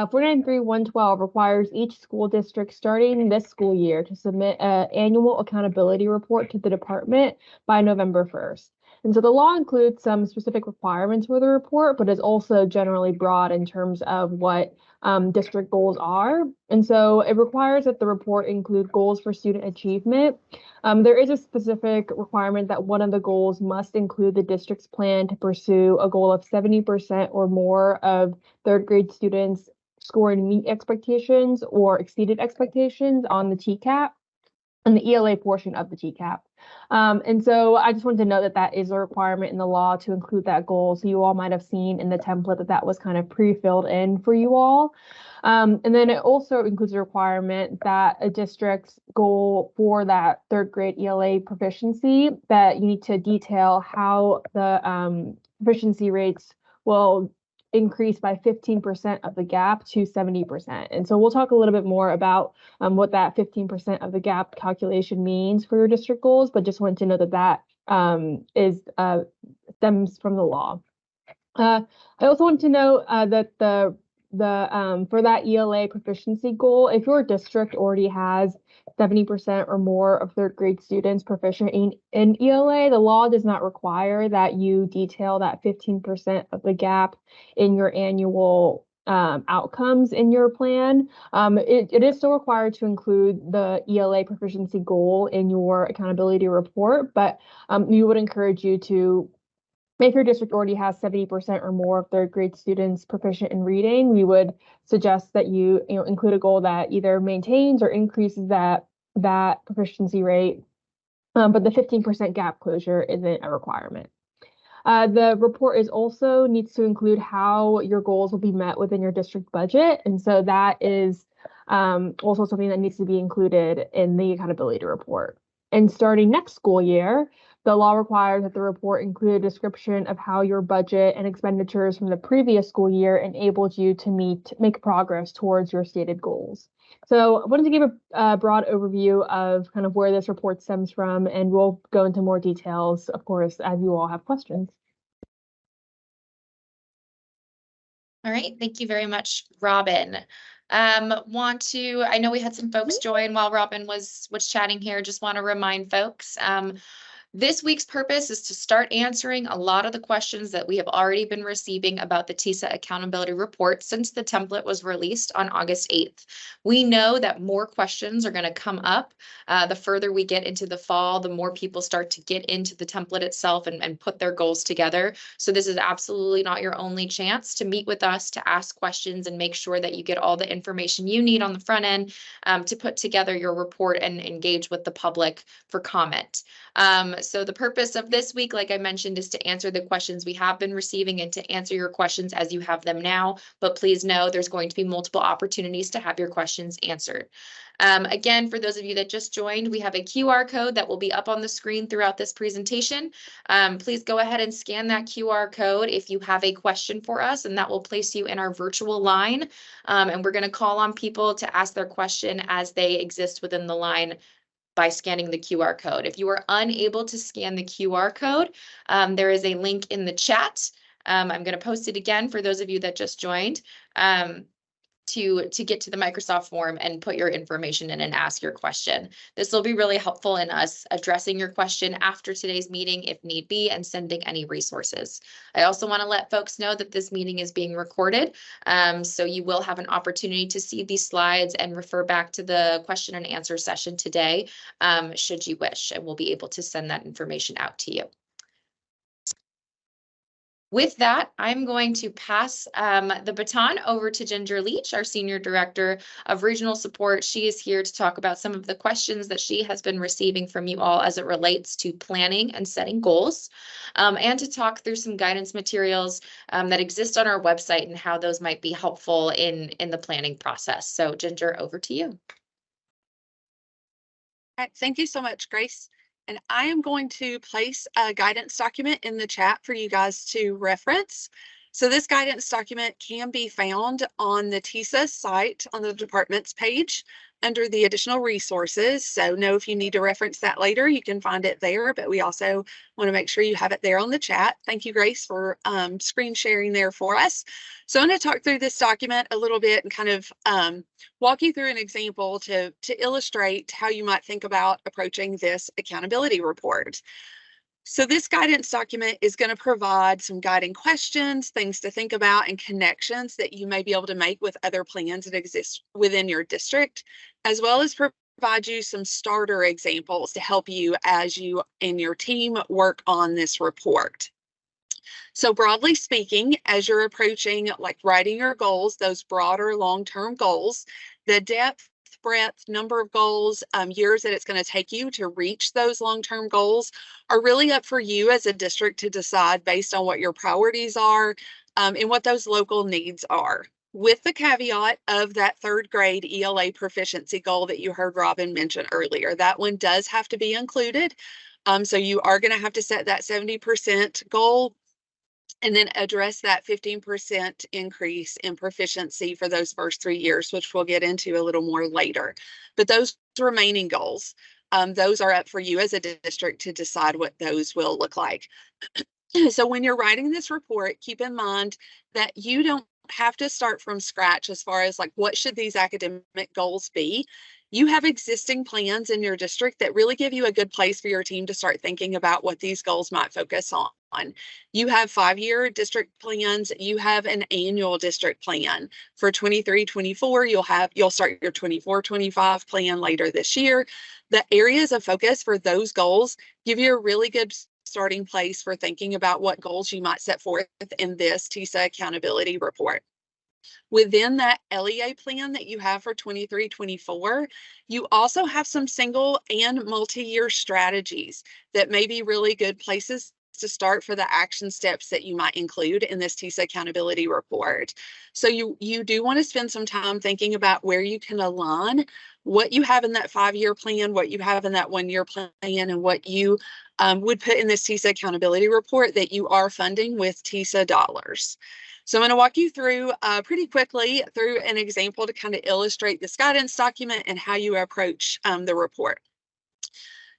493-112 requires each school district starting this school year to submit an annual accountability report to the department by November 1st. And so the law includes some specific requirements for the report, but is also generally broad in terms of what district goals are. And so it requires that the report include goals for student achievement. There is a specific requirement that one of the goals must include the district's plan to pursue a goal of 70% or more of third grade students scoring meet expectations or exceeded expectations on the TCAP and the ELA portion of the TCAP. And so I just wanted to note that that is a requirement in the law to include that goal. So you all might have seen in the template that that was kind of pre-filled in for you all. And then it also includes a requirement that a district's goal for that third grade ELA proficiency, that you need to detail how the proficiency rates will increase by 15% of the gap to 70%. And so we'll talk a little bit more about what that 15% of the gap calculation means for your district goals, but just wanted to know that that stems from the law. I also want to note that for that ELA proficiency goal, if your district already has 70% or more of third grade students proficient in ELA, the law does not require that you detail that 15% of the gap in your annual outcomes in your plan. It is still required to include the ELA proficiency goal in your accountability report, but we would encourage you to, if your district already has 70% or more of third grade students proficient in reading, we would suggest that you include a goal that either maintains or increases that proficiency rate, but the 15% gap closure isn't a requirement. The report also needs to include how your goals will be met within your district budget, and so that is also something that needs to be included in the accountability report. And starting next school year, the law requires that the report include a description of how your budget and expenditures from the previous school year enabled you to make progress towards your stated goals. So I wanted to give a broad overview of kind of where this report stems from, and we'll go into more details, of course, as you all have questions. All right, thank you very much, Robin. I know we had some folks join while Robin was chatting here. Just want to remind folks, this week's purpose is to start answering a lot of the questions that we have already been receiving about the TISA accountability report since the template was released on August 8th. We know that more questions are going to come up. The further we get into the fall, the more people start to get into the template itself and put their goals together. So this is absolutely not your only chance to meet with us, to ask questions and make sure that you get all the information you need on the front end to put together your report and engage with the public for comment. So the purpose of this week, like I mentioned, is to answer the questions we have been receiving and to answer your questions as you have them now. But please know there's going to be multiple opportunities to have your questions answered. Again, for those of you that just joined, we have a QR code that will be up on the screen throughout this presentation. Please go ahead and scan that QR code if you have a question for us, and that will place you in our virtual line. And we're going to call on people to ask their question as they exist within the line by scanning the QR code. If you are unable to scan the QR code, there is a link in the chat. I'm going to post it again for those of you that just joined to get to the Microsoft form and put your information in and ask your question. This will be really helpful in us addressing your question after today's meeting if need be and sending any resources. I also want to let folks know that this meeting is being recorded, so you will have an opportunity to see these slides and refer back to the question and answer session today should you wish, and we'll be able to send that information out to you. With that, I'm going to pass the baton over to Ginger Leach, our Senior Director of Regional Support. She is here to talk about some of the questions that she has been receiving from you all as it relates to planning and setting goals, and to talk through some guidance materials that exist on our website and how those might be helpful in the planning process. So Ginger, over to you. All right, thank you so much, Grace. And I am going to place a guidance document in the chat for you guys to reference. So this guidance document can be found on the Tisa site on the department's page under the additional resources. So know if you need to reference that later, you can find it there, but we also want to make sure you have it there on the chat. Thank you, Grace, for screen sharing there for us. So I'm going to talk through this document a little bit and kind of walk you through an example to illustrate how you might think about approaching this accountability report. So this guidance document is going to provide some guiding questions, things to think about, and connections that you may be able to make with other plans that exist within your district, as well as provide you some starter examples to help you as you and your team work on this report. So broadly speaking, as you're approaching like writing your goals, those broader long-term goals, the depth, breadth, number of goals, years that it's going to take you to reach those long-term goals are really up for you as a district to decide based on what your priorities are and what those local needs are. With the caveat of that third grade ELA proficiency goal that you heard Robin mention earlier, that one does have to be included. So you are going to have to set that 70% goal and then address that 15% increase in proficiency for those first 3 years, which we'll get into a little more later. But those remaining goals, those are up for you as a district to decide what those will look like. So when you're writing this report, keep in mind that you don't have to start from scratch as far as like what should these academic goals be. You have existing plans in your district that really give you a good place for your team to start thinking about what these goals might focus on. You have 5-year district plans, you have an annual district plan. For 23-24, you'll start your 24-25 plan later this year. The areas of focus for those goals give you a really good starting place for thinking about what goals you might set forth in this TISA accountability report. Within that LEA plan that you have for 23-24, you also have some single and multi-year strategies that may be really good places to start for the action steps that you might include in this TISA accountability report. So you do want to spend some time thinking about where you can align what you have in that 5-year plan, what you have in that 1-year plan, and what you would put in this TISA accountability report that you are funding with TISA dollars. So I'm going to walk you through pretty quickly through an example to kind of illustrate this guidance document and how you approach the report.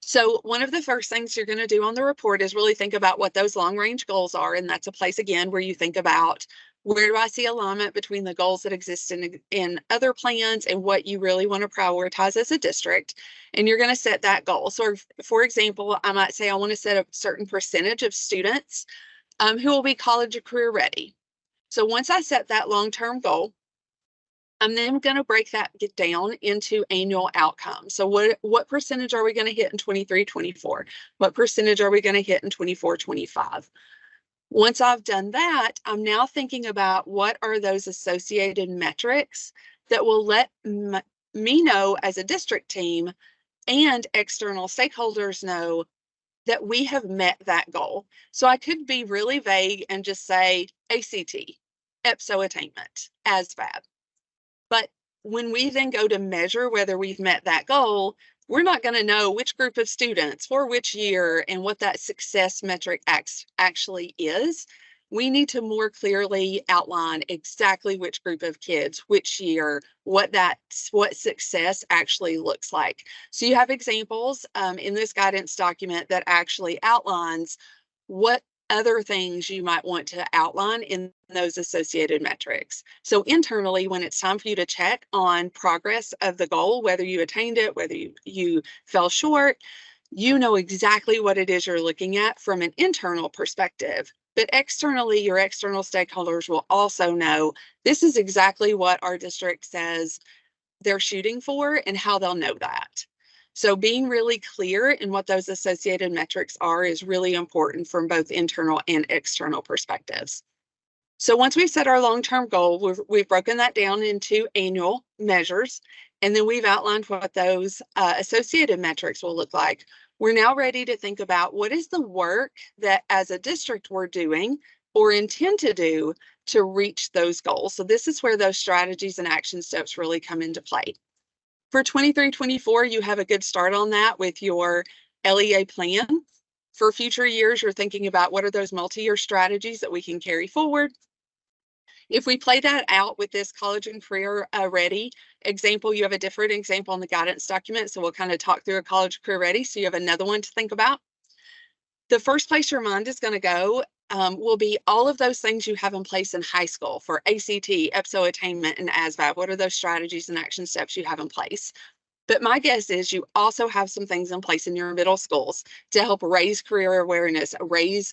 So one of the first things you're going to do on the report is really think about what those long range goals are. And that's a place, again, where you think about where do I see alignment between the goals that exist in other plans and what you really want to prioritize as a district. And you're going to set that goal. So for example, I might say I want to set a certain percentage of students who will be college or career ready. So once I set that long-term goal, I'm then going to break that down into annual outcomes. So what percentage are we going to hit in 23-24? What percentage are we going to hit in 24-25? Once I've done that, I'm now thinking about what are those associated metrics that will let me know as a district team and external stakeholders know that we have met that goal. So I could be really vague and just say ACT, EPSO attainment, ASVAB. But when we then go to measure whether we've met that goal, we're not going to know which group of students for which year and what that success metric actually is. We need to more clearly outline exactly which group of kids, which year, what success actually looks like. So you have examples in this guidance document that actually outlines what other things you might want to outline in those associated metrics. So internally, when it's time for you to check on progress of the goal, whether you attained it, whether you fell short, you know exactly what it is you're looking at from an internal perspective. But externally, your external stakeholders will also know this is exactly what our district says they're shooting for and how they'll know that. So being really clear in what those associated metrics are is really important from both internal and external perspectives. So once we've set our long-term goal, we've broken that down into annual measures, and then we've outlined what those associated metrics will look like. We're now ready to think about what is the work that as a district we're doing or intend to do to reach those goals. So this is where those strategies and action steps really come into play. For 23-24, you have a good start on that with your LEA plan. For future years, you're thinking about what are those multi-year strategies that we can carry forward. If we play that out with this college and career ready example, you have a different example in the guidance document. So we'll kind of talk through a college career ready. So you have another one to think about. The first place your mind is going to go will be all of those things you have in place in high school for ACT, EPSO attainment, and ASVAB. What are those strategies and action steps you have in place? But my guess is you also have some things in place in your middle schools to help raise career awareness, raise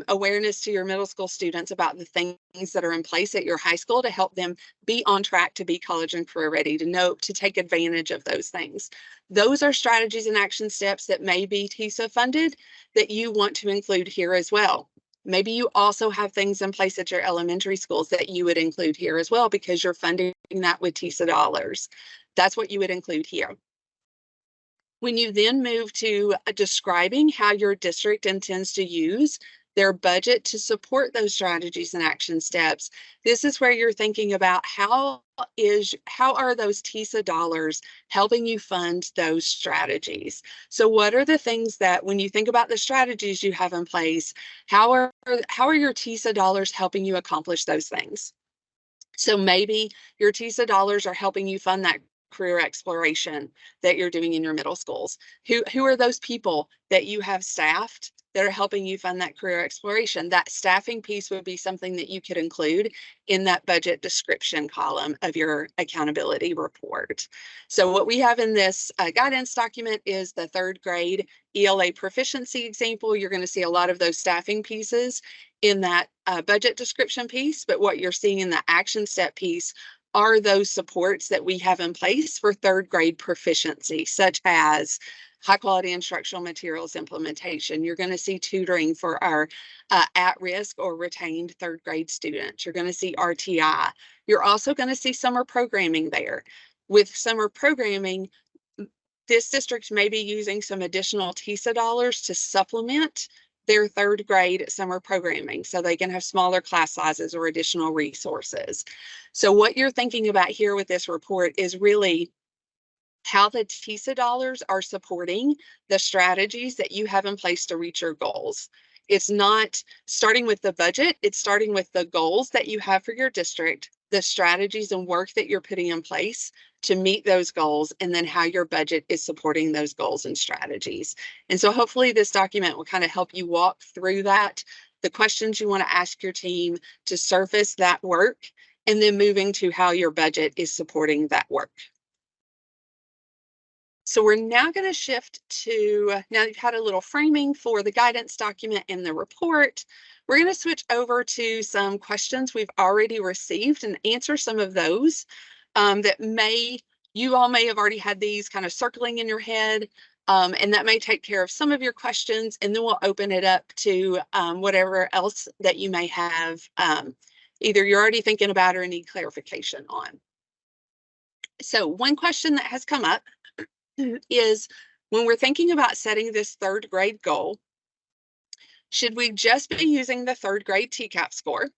awareness to your middle school students about the things that are in place at your high school to help them be on track to be college and career ready, to take advantage of those things. Those are strategies and action steps that may be TISA funded that you want to include here as well. Maybe you also have things in place at your elementary schools that you would include here as well because you're funding that with TISA dollars. That's what you would include here. When you then move to describing how your district intends to use their budget to support those strategies and action steps, this is where you're thinking about how are those TISA dollars helping you fund those strategies? So what are the things that, when you think about the strategies you have in place, how are your TISA dollars helping you accomplish those things? So maybe your TISA dollars are helping you fund that career exploration that you're doing in your middle schools. Who are those people that you have staffed that are helping you fund that career exploration? That staffing piece would be something that you could include in that budget description column of your accountability report. So what we have in this guidance document is the third grade ELA proficiency example. You're going to see a lot of those staffing pieces in that budget description piece, but what you're seeing in the action step piece are those supports that we have in place for third grade proficiency, such as high quality instructional materials implementation. You're going to see tutoring for our at-risk or retained third grade students. You're going to see RTI. You're also going to see summer programming there. With summer programming, this district may be using some additional TISA dollars to supplement their third grade summer programming so they can have smaller class sizes or additional resources. So what you're thinking about here with this report is really how the TISA dollars are supporting the strategies that you have in place to reach your goals. It's not starting with the budget, it's starting with the goals that you have for your district, the strategies and work that you're putting in place to meet those goals, and then how your budget is supporting those goals and strategies. And so hopefully this document will kind of help you walk through that, the questions you want to ask your team to surface that work, and then moving to how your budget is supporting that work. So we're now going to shift to, now you've had a little framing for the guidance document and the report, we're going to switch over to some questions we've already received and answer some of those that you all may have already had these kind of circling in your head, and that may take care of some of your questions, and then we'll open it up to whatever else that you may have either you're already thinking about or need clarification on. So one question that has come up is, when we're thinking about setting this third grade goal, should we just be using the third grade TCAP score,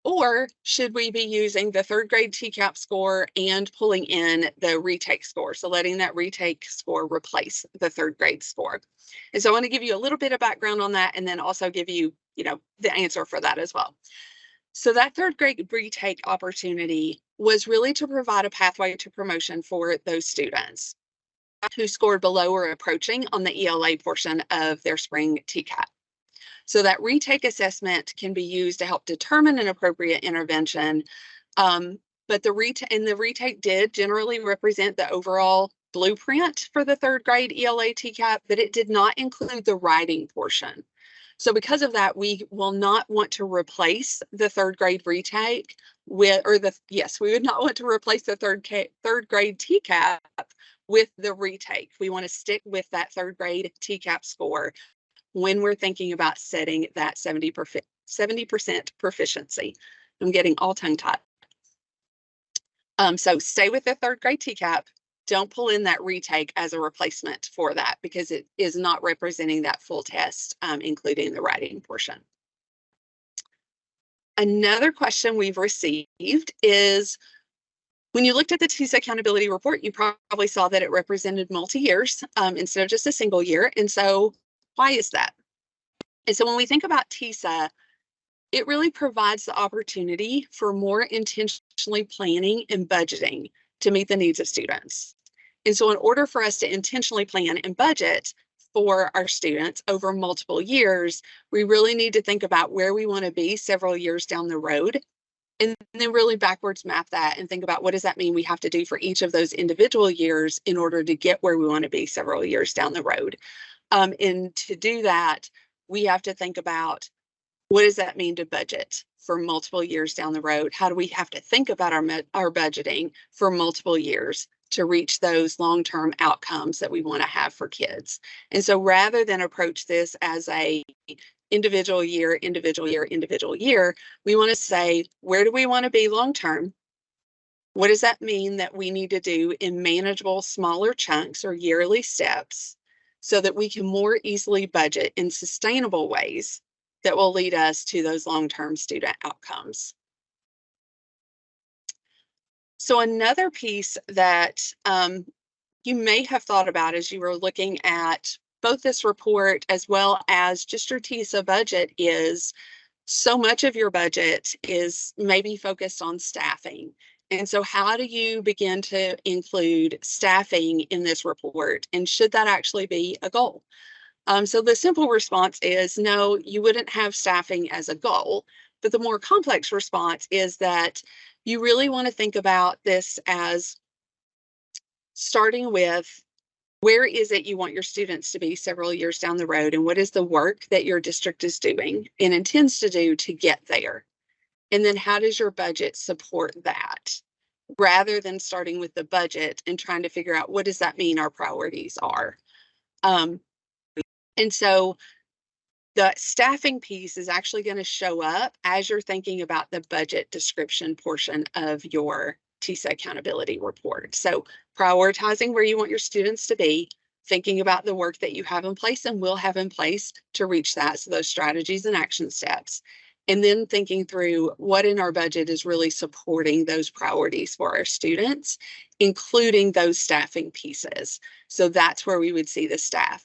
or should we be using the third grade TCAP score and pulling in the retake score? So letting that retake score replace the third grade score. And so I want to give you a little bit of background on that, and then also give you, the answer for that as well. So that third grade retake opportunity was really to provide a pathway to promotion for those students who scored below or approaching on the ELA portion of their spring TCAP. So that retake assessment can be used to help determine an appropriate intervention, but the retake did generally represent the overall blueprint for the third grade ELA TCAP, but it did not include the writing portion. So because of that, we will not want to replace the third grade retake we would not want to replace the third grade TCAP with the retake. We want to stick with that third grade TCAP score when we're thinking about setting that 70% proficiency. I'm getting all tongue-tied. So stay with the third grade TCAP. Don't pull in that retake as a replacement for that, because it is not representing that full test, including the writing portion. Another question we've received is, when you looked at the TISA accountability report, you probably saw that it represented multi-years instead of just a single year. And so why is that? And so when we think about TISA, it really provides the opportunity for more intentionally planning and budgeting to meet the needs of students. And so in order for us to intentionally plan and budget for our students over multiple years, we really need to think about where we want to be several years down the road, and then really backwards map that and think about what does that mean we have to do for each of those individual years in order to get where we want to be several years down the road. And to do that, we have to think about what does that mean to budget for multiple years down the road? How do we have to think about our budgeting for multiple years to reach those long-term outcomes that we want to have for kids? And so rather than approach this as a individual year, we want to say, where do we want to be long-term? What does that mean that we need to do in manageable, smaller chunks or yearly steps so that we can more easily budget in sustainable ways that will lead us to those long-term student outcomes? So another piece that you may have thought about as you were looking at both this report as well as just your TISA budget is so much of your budget is maybe focused on staffing. And so how do you begin to include staffing in this report? And should that actually be a goal? So the simple response is no, you wouldn't have staffing as a goal. But the more complex response is that you really want to think about this as starting with where is it you want your students to be several years down the road, and what is the work that your district is doing and intends to do to get there? And then how does your budget support that? Rather than starting with the budget and trying to figure out what does that mean our priorities are. And so the staffing piece is actually going to show up as you're thinking about the budget description portion of your TISA accountability report. So prioritizing where you want your students to be, thinking about the work that you have in place and will have in place to reach that, so those strategies and action steps, and then thinking through what in our budget is really supporting those priorities for our students, including those staffing pieces. So that's where we would see the staff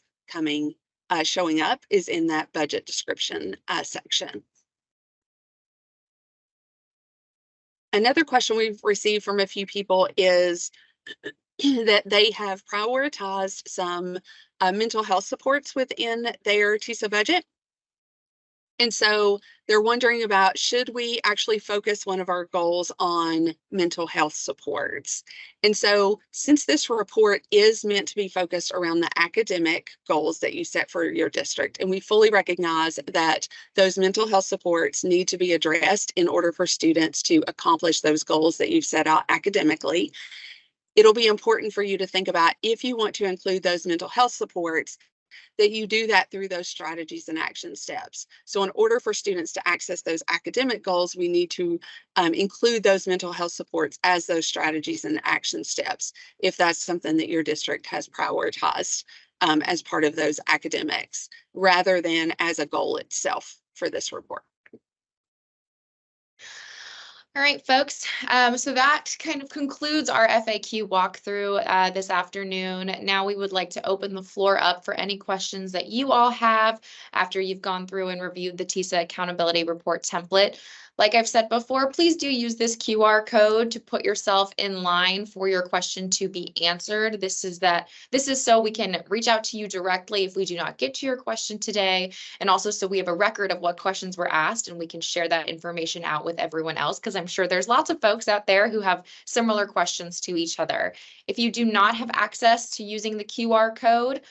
showing up is in that budget description section. Another question we've received from a few people is that they have prioritized some mental health supports within their TISA budget. And so they're wondering about, should we actually focus one of our goals on mental health supports? And so since this report is meant to be focused around the academic goals that you set for your district, and we fully recognize that those mental health supports need to be addressed in order for students to accomplish those goals that you've set out academically, it'll be important for you to think about, if you want to include those mental health supports, that you do that through those strategies and action steps. So in order for students to access those academic goals, we need to include those mental health supports as those strategies and action steps, if that's something that your district has prioritized as part of those academics, rather than as a goal itself for this report. All right, folks. So that kind of concludes our FAQ walkthrough this afternoon. Now we would like to open the floor up for any questions that you all have after you've gone through and reviewed the TISA accountability report template. Like I've said before, please do use this QR code to put yourself in line for your question to be answered. This is so we can reach out to you directly if we do not get to your question today, and also so we have a record of what questions were asked and we can share that information out with everyone else, because I'm sure there's lots of folks out there who have similar questions to each other. If you do not have access to using the QR code,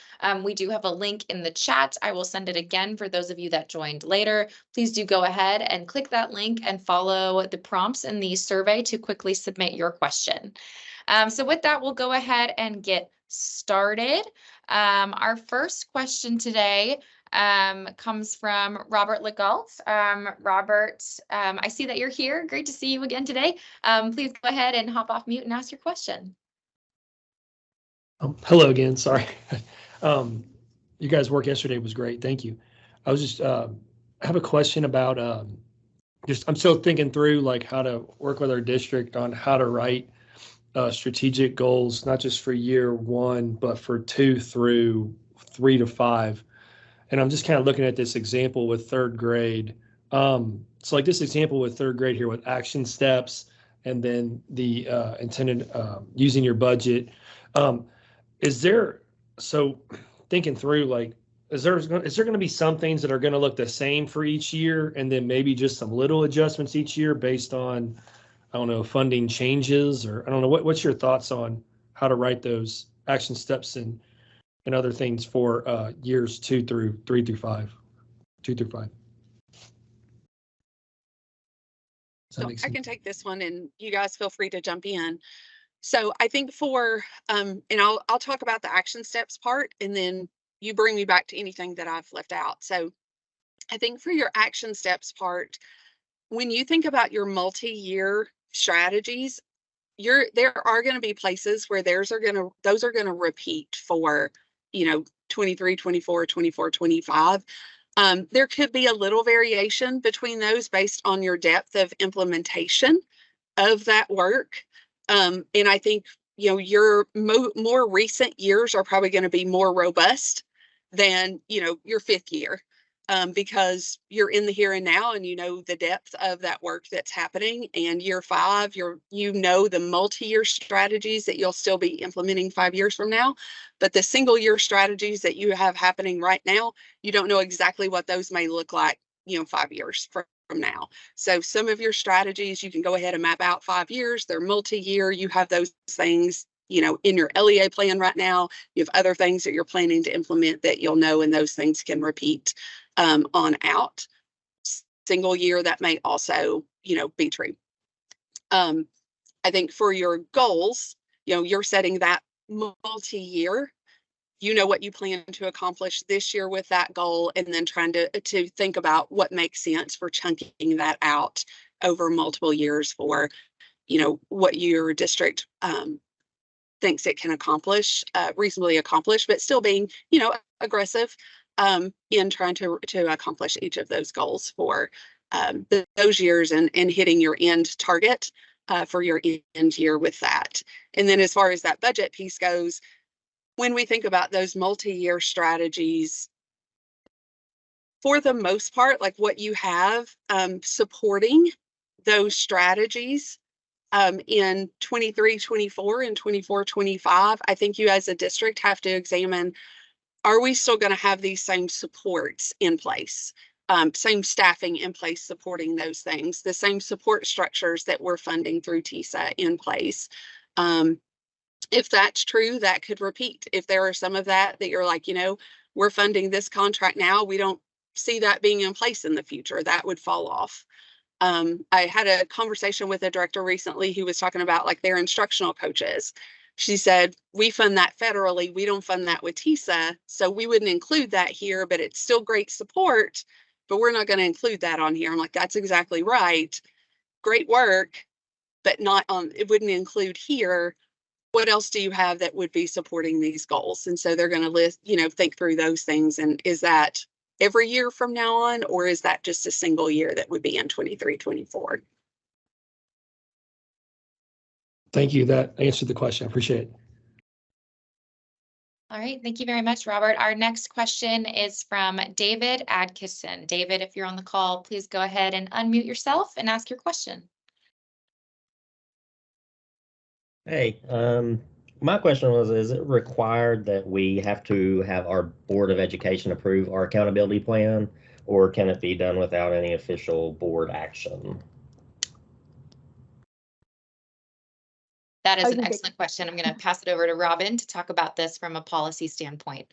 we do have a link in the chat. I will send it again for those of you that joined later. Please do go ahead and click that link and follow the prompts in the survey to quickly submit your question. So with that, we'll go ahead and get started. Our first question today comes from Robert Legault. Robert, I see that you're here. Great to see you again today. Please go ahead and hop off mute and ask your question. Hello again. Sorry. You guys' work yesterday was great. Thank you. I was just I have a question about I'm still thinking through like how to work with our district on how to write strategic goals, not just for year 1, but for 2 through 3 to 5. And I'm just kind of looking at this example with 3rd grade So like this example with third grade here with action steps and then the intended using your budget. Is there, so thinking through like, is there going to be some things that are going to look the same for each year and then maybe just some little adjustments each year based on, I don't know, funding changes, or I don't know, what's your thoughts on how to write those action steps and other things for years 2 through 5? So I can take this one and you guys feel free to jump in. So I think for, and I'll talk about the action steps part and then you bring me back to anything that I've left out. So I think for your action steps part, when you think about your multi-year strategies, there are going to be places where those are going to repeat for, 23, 24, 24, 25. There could be a little variation between those based on your depth of implementation of that work. And I think, your more recent years are probably going to be more robust than, your fifth year. Because you're in the here and now and you know the depth of that work that's happening. And year 5, the multi-year strategies that you'll still be implementing 5 years from now. But the single year strategies that you have happening right now, you don't know exactly what those may look like, 5 years from now. So some of your strategies, you can go ahead and map out 5 years. They're multi-year. You have those things in your LEA plan right now. You have other things that you're planning to implement that you'll know, and those things can repeat on out. Single year, that may also, be true. I think for your goals, you're setting that multi-year. You know what you plan to accomplish this year with that goal, and then trying to think about what makes sense for chunking that out over multiple years for, what your district thinks it can accomplish, reasonably accomplish, but still being, aggressive in trying to accomplish each of those goals for those years and hitting your end target for your end year with that. And then as far as that budget piece goes, when we think about those multi-year strategies, for the most part, like what you have supporting those strategies in 23, 24 and 24, 25, I think you as a district have to examine, are we still going to have these same supports in place, same staffing in place supporting those things, the same support structures that we're funding through Tisa in place? If that's true, that could repeat. If there are some of that you're like, we're funding this contract now, we don't see that being in place in the future, that would fall off. I had a conversation with a director recently who was talking about like their instructional coaches. She said, we fund that federally. We don't fund that with Tisa. So we wouldn't include that here, but it's still great support, but we're not going to include that on here. I'm like, that's exactly right. Great work, but it wouldn't include here. What else do you have that would be supporting these goals? And so they're going to list, think through those things. And is that every year from now on, or is that just a single year that would be in 23, 24? Thank you. That answered the question. I appreciate it. All right. Thank you very much, Robert. Our next question is from David Adkisson. David, if you're on the call, please go ahead and unmute yourself and ask your question. Hey, my question was, is it required that we have to have our Board of Education approve our accountability plan, or can it be done without any official board action? That is an excellent question. I'm going to pass it over to Robin to talk about this from a policy standpoint.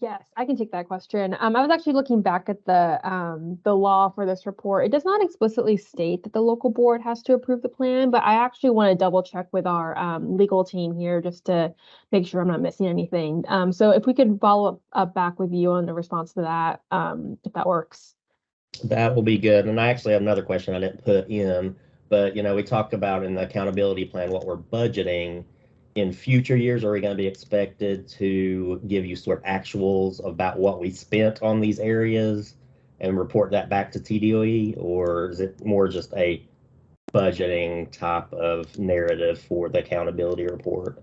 Yes, I can take that question. I was actually looking back at the law for this report. It does not explicitly state that the local board has to approve the plan, but I actually want to double check with our legal team here just to make sure I'm not missing anything. So if we could follow up back with you on the response to that, if that works. That will be good. And I actually have another question I didn't put in, but we talked about in the accountability plan what we're budgeting. In future years, are we going to be expected to give you sort of actuals about what we spent on these areas and report that back to TDOE, or is it more just a budgeting type of narrative for the accountability report?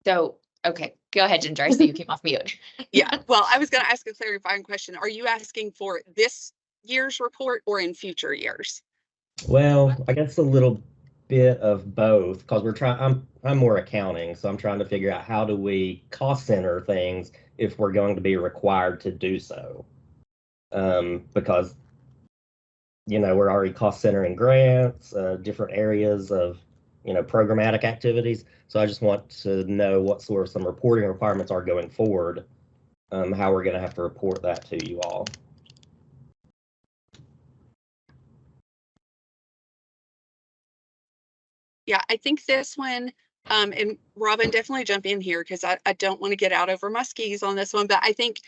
So, okay, Go ahead, Ginger. I see you came off mute. Yeah, well, I was going to ask a clarifying question. Are you asking for this year's report or in future years? Well, I guess a little bit of both, because I'm more accounting, so I'm trying to figure out how do we cost center things if we're going to be required to do so. Because we're already cost centering grants, different areas of programmatic activities. So I just want to know what sort of some reporting requirements are going forward, how we're going to have to report that to you all. Yeah, I think this one, and Robin, definitely jump in here because I don't want to get out over my skis on this one, but I think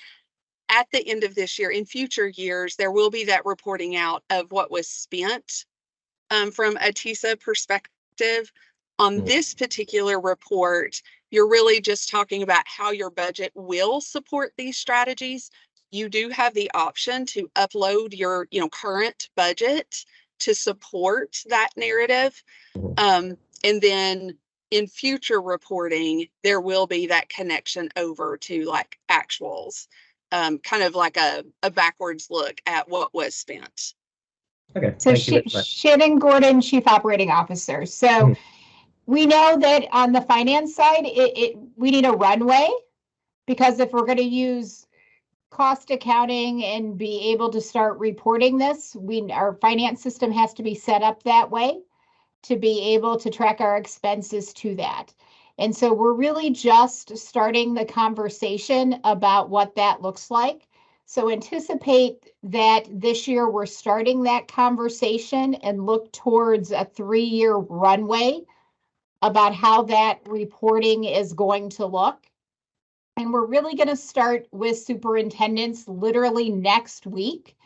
at the end of this year, in future years, there will be that reporting out of what was spent from a TISA perspective. On this particular report, you're really just talking about how your budget will support these strategies. You do have the option to upload your current budget to support that narrative. And then in future reporting, there will be that connection over to like actuals, kind of like a backwards look at what was spent. Okay. So Thank you very much. Shannon Gordon, Chief Operating Officer. So we know that on the finance side, we need a runway, because if we're going to use cost accounting and be able to start reporting this, our finance system has to be set up that way to be able to track our expenses to that. And so we're really just starting the conversation about what that looks like. So anticipate that this year we're starting that conversation and look towards a 3-year runway about how that reporting is going to look. And we're really going to start with superintendents literally next week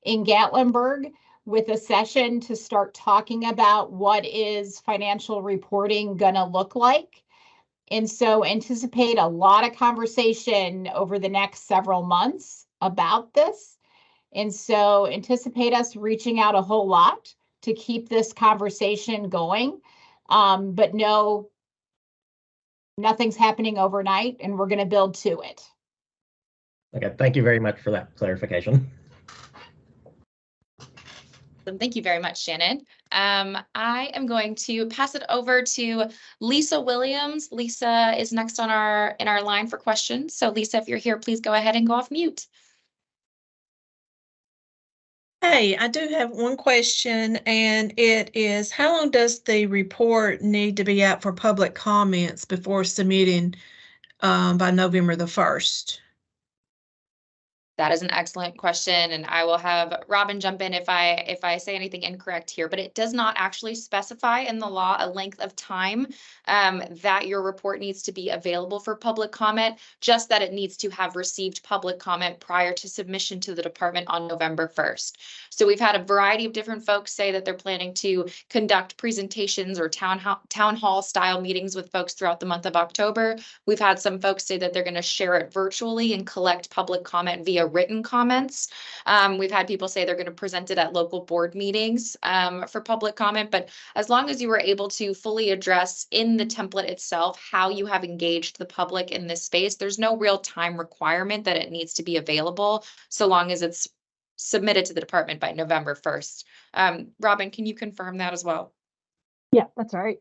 in Gatlinburg with a session to start talking about what is financial reporting going to look like. And so anticipate a lot of conversation over the next several months about this. And so anticipate us reaching out a whole lot to keep this conversation going. But no, nothing's happening overnight, and we're going to build to it. Okay, thank you very much for that clarification. Thank you very much, Shannon. I am going to pass it over to Lisa Williams. Lisa is next on in our line for questions. So Lisa, if you're here, please go ahead and go off mute. Hey, I do have one question, and it is, how long does the report need to be out for public comments before submitting by November the 1st? That is an excellent question, and I will have Robin jump in if I say anything incorrect here, but it does not actually specify in the law a length of time that your report needs to be available for public comment, just that it needs to have received public comment prior to submission to the department on November 1st. So we've had a variety of different folks say that they're planning to conduct presentations or town hall style meetings with folks throughout the month of October. We've had some folks say that they're going to share it virtually and collect public comment via written comments. We've had people say they're going to present it at local board meetings for public comment, but as long as you were able to fully address in the template itself how you have engaged the public in this space, there's no real time requirement that it needs to be available, so long as it's submitted to the department by November 1st. Robin, can you confirm that as well? Yeah, that's right.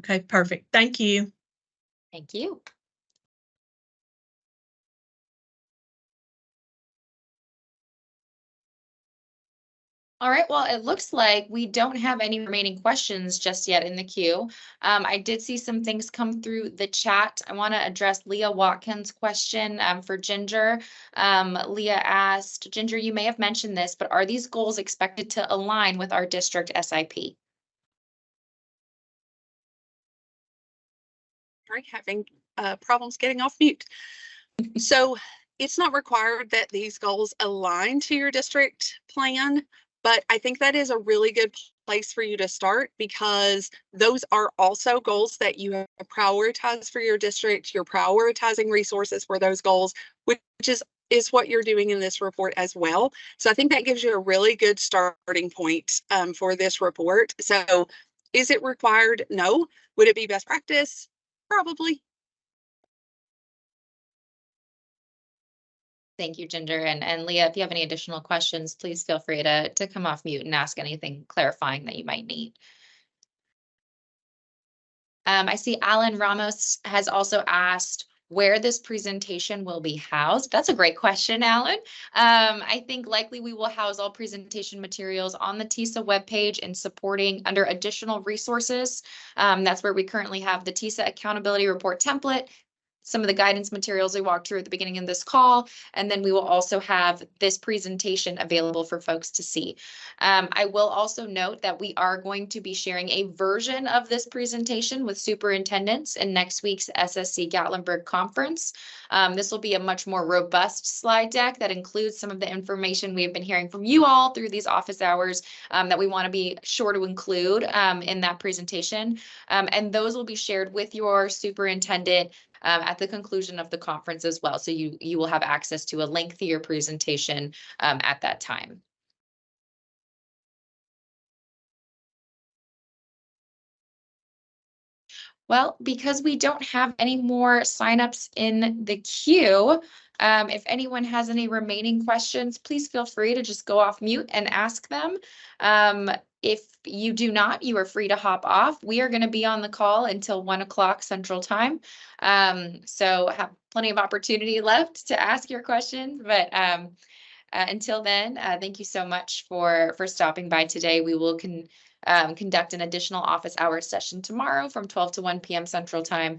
Okay, perfect. Thank you. Thank you. All right, well, it looks like we don't have any remaining questions just yet in the queue. I did see some things come through the chat. I want to address Leah Watkins' question for Ginger. Leah asked, Ginger, you may have mentioned this, but are these goals expected to align with our district SIP? Sorry, having problems getting off mute. So it's not required that these goals align to your district plan, but I think that is a really good place for you to start, because those are also goals that you have prioritized for your district. You're prioritizing resources for those goals, which is what you're doing in this report as well. So I think that gives you a really good starting point for this report. So is it required? No. Would it be best practice? Probably. Thank you, Ginger. And Leah, if you have any additional questions, please feel free to come off mute and ask anything clarifying that you might need. I see Alan Ramos has also asked where this presentation will be housed. That's a great question, Alan. I think likely we will house all presentation materials on the TISA webpage and supporting under additional resources. That's where we currently have the TISA accountability report template, some of the guidance materials we walked through at the beginning of this call, and then we will also have this presentation available for folks to see. I will also note that we are going to be sharing a version of this presentation with superintendents in next week's SSC Gatlinburg conference. This will be a much more robust slide deck that includes some of the information we have been hearing from you all through these office hours that we want to be sure to include in that presentation. And those will be shared with your superintendent at the conclusion of the conference as well. So you will have access to a lengthier presentation at that time. Well, because we don't have any more signups in the queue, if anyone has any remaining questions, please feel free to just go off mute and ask them. If you do not, you are free to hop off. We are going to be on the call until 1 o'clock Central Time. So have plenty of opportunity left to ask your questions. But until then, thank you so much for stopping by today. We will conduct an additional office hours session tomorrow from 12 to 1 p.m. Central Time.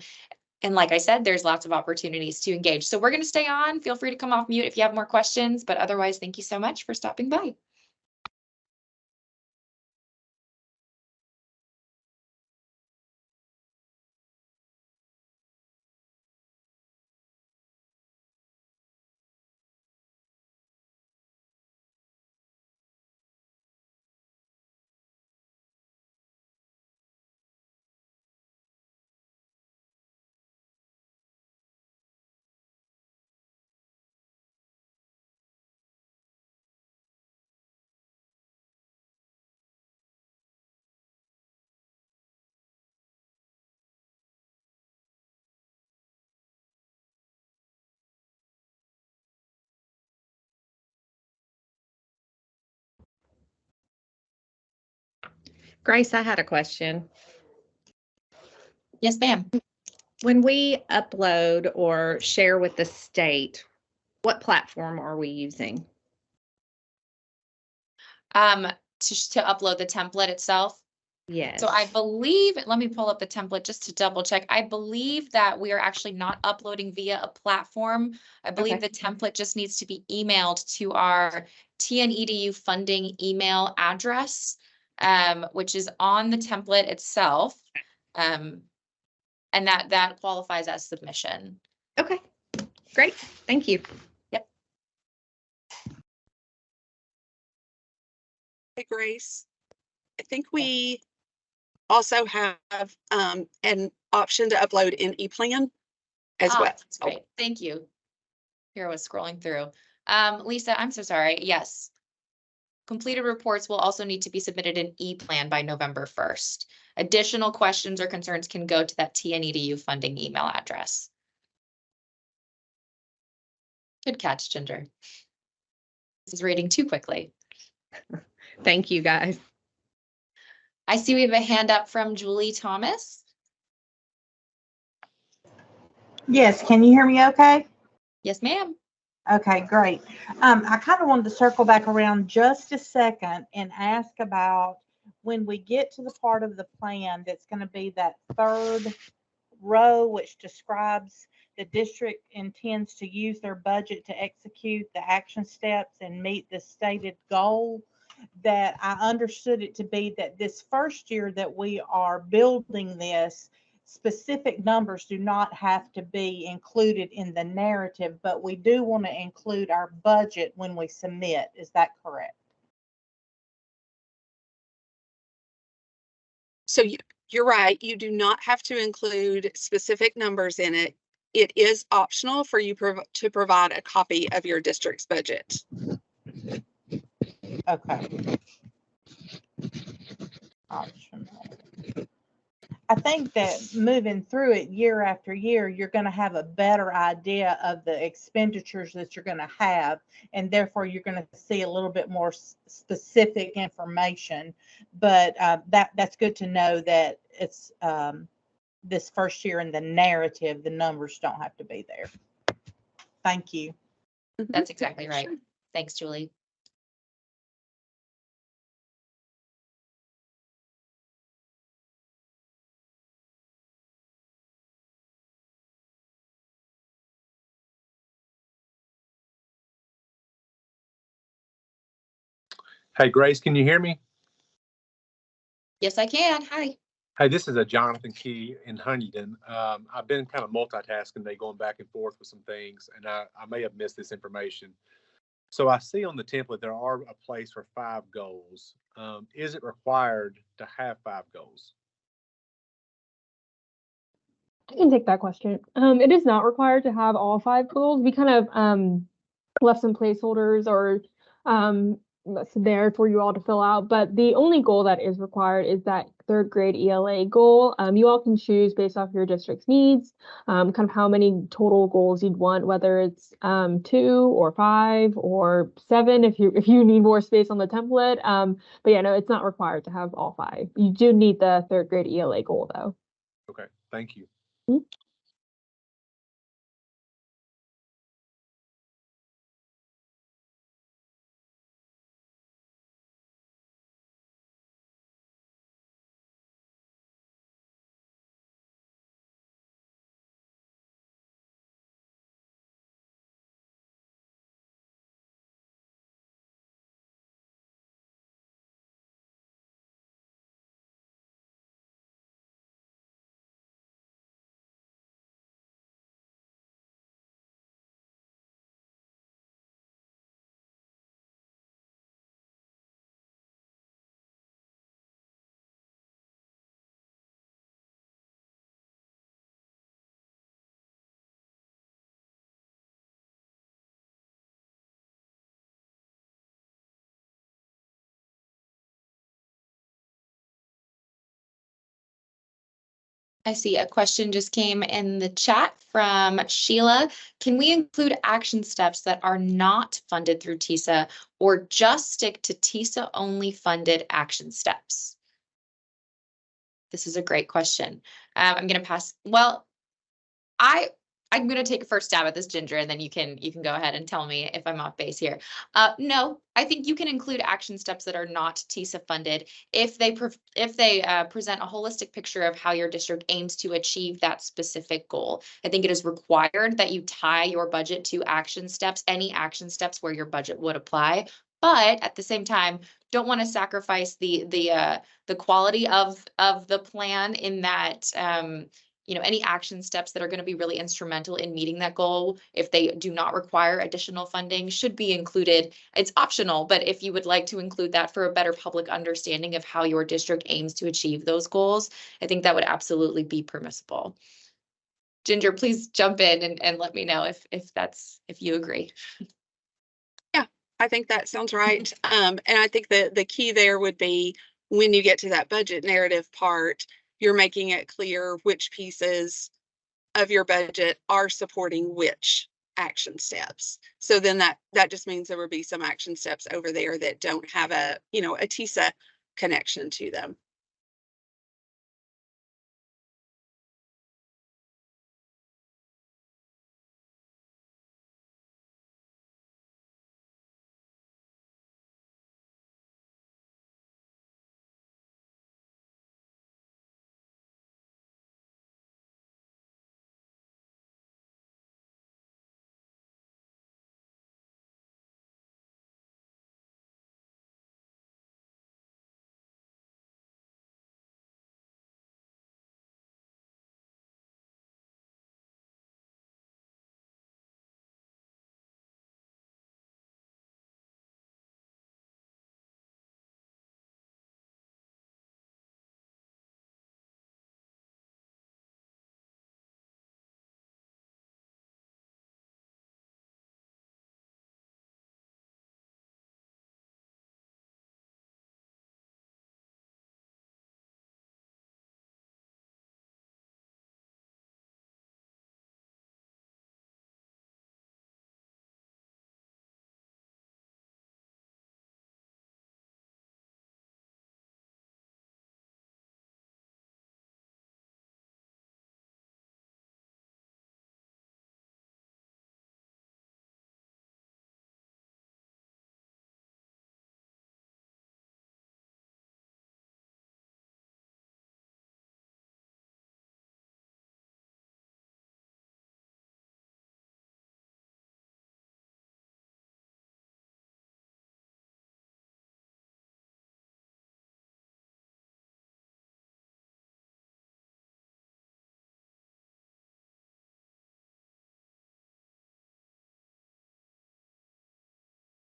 And like I said, there's lots of opportunities to engage. So we're going to stay on. Feel free to come off mute if you have more questions. But otherwise, thank you so much for stopping by. Grace, I had a question. Yes, ma'am. When we upload or share with the state, what platform are we using? To upload the template itself. Yes. So I believe, let me pull up the template just to double check. I believe that we are actually not uploading via a platform. I believe Okay. the template just needs to be emailed to our TNEDU funding email address, which is on the template itself. And that qualifies as submission. Okay, great. Thank you. Yep. Hey, Grace. I think we also have an option to upload in e-plan as well. That's great. Thank you. Here I was scrolling through. Lisa, I'm so sorry. Yes. Completed reports will also need to be submitted in e-plan by November 1st. Additional questions or concerns can go to that TNEDU funding email address. Good catch, Ginger. This is reading too quickly. Thank you, guys. I see we have a hand up from Julie Thomas. Yes, can you hear me okay? Yes, ma'am. Okay, great. I kind of wanted to circle back around just a second and ask about when we get to the part of the plan that's going to be that third row, which describes the district intends to use their budget to execute the action steps and meet the stated goal, that I understood it to be that this first year that we are building this, specific numbers do not have to be included in the narrative, but we do want to include our budget when we submit. Is that correct? So you're right. You do not have to include specific numbers in it. It is optional for you to provide a copy of your district's budget. Okay. Optional. I think that moving through it year after year, you're going to have a better idea of the expenditures that you're going to have, and therefore you're going to see a little bit more specific information. But that's good to know that it's this first year in the narrative, the numbers don't have to be there. Thank you. That's exactly right. Sure. Thanks, Julie. Hey, Grace, can you hear me? Yes, I can. Hi. Hey, this is a Jonathan Key in Huntington. I've been kind of multitasking today, going back and forth with some things, and I may have missed this information. So I see on the template there are a place for 5 goals. Is it required to have 5 goals? I can take that question. It is not required to have all 5 goals. We kind of left some placeholders or that's there for you all to fill out. But the only goal that is required is that 3rd grade ELA goal. You all can choose based off your district's needs, kind of how many total goals you'd want, whether it's 2 or 5 or 7 if you need more space on the template. But yeah, no, it's not required to have all 5. You do need the 3rd grade ELA goal though. Okay, thank you. I see a question just came in the chat from Sheila. Can we include action steps that are not funded through TISA or just stick to TISA only funded action steps? This is a great question. I'm going to pass. Well, I'm going to take a first stab at this, Ginger, and then you can go ahead and tell me if I'm off base here. No, I think you can include action steps that are not TISA funded if they present a holistic picture of how your district aims to achieve that specific goal. I think it is required that you tie your budget to action steps, any action steps where your budget would apply. But at the same time, don't want to sacrifice the quality of the plan in that any action steps that are going to be really instrumental in meeting that goal, if they do not require additional funding, should be included. It's optional, but if you would like to include that for a better public understanding of how your district aims to achieve those goals, I think that would absolutely be permissible. Ginger, please jump in and let me know if you agree. Yeah, I think that sounds right. And I think the key there would be when you get to that budget narrative part, you're making it clear which pieces of your budget are supporting which action steps. So then that just means there would be some action steps over there that don't have a TISA connection to them.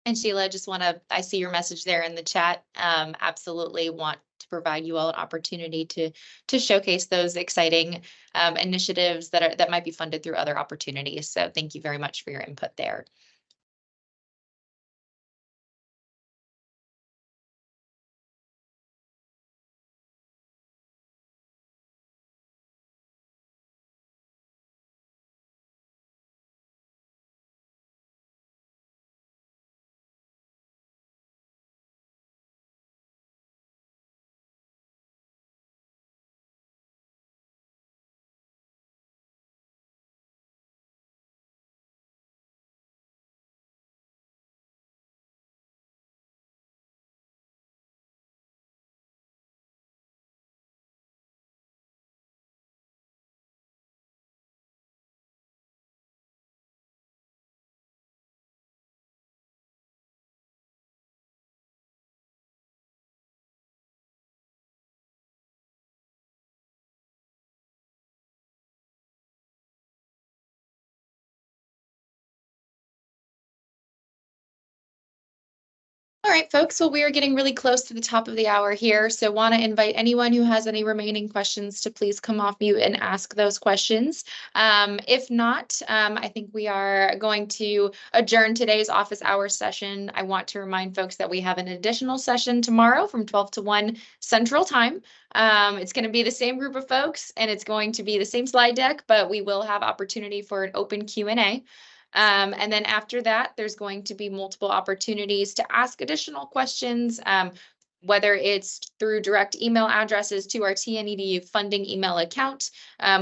And Sheila, I see your message there in the chat. Absolutely want to provide you all an opportunity to showcase those exciting initiatives that might be funded through other opportunities. So thank you very much for your input there. All right, folks, well, we are getting really close to the top of the hour here, so want to invite anyone who has any remaining questions to please come off mute and ask those questions. If not, I think we are going to adjourn today's office hours session. I want to remind folks that we have an additional session tomorrow from 12 to 1 Central Time. It's going to be the same group of folks, and it's going to be the same slide deck, but we will have opportunity for an open Q&A. And then after that, there's going to be multiple opportunities to ask additional questions, whether it's through direct email addresses to our TNEDU funding email account,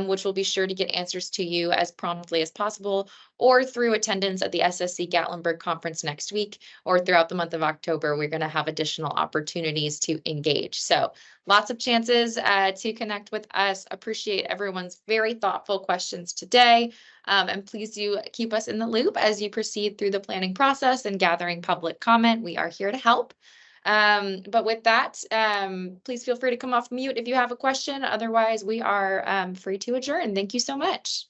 which will be sure to get answers to you as promptly as possible, or through attendance at the SSC Gatlinburg conference next week, or throughout the month of October, we're going to have additional opportunities to engage. So lots of chances to connect with us. Appreciate everyone's very thoughtful questions today. And please do keep us in the loop as you proceed through the planning process and gathering public comment. We are here to help. But with that, please feel free to come off mute if you have a question. Otherwise, we are free to adjourn. Thank you so much.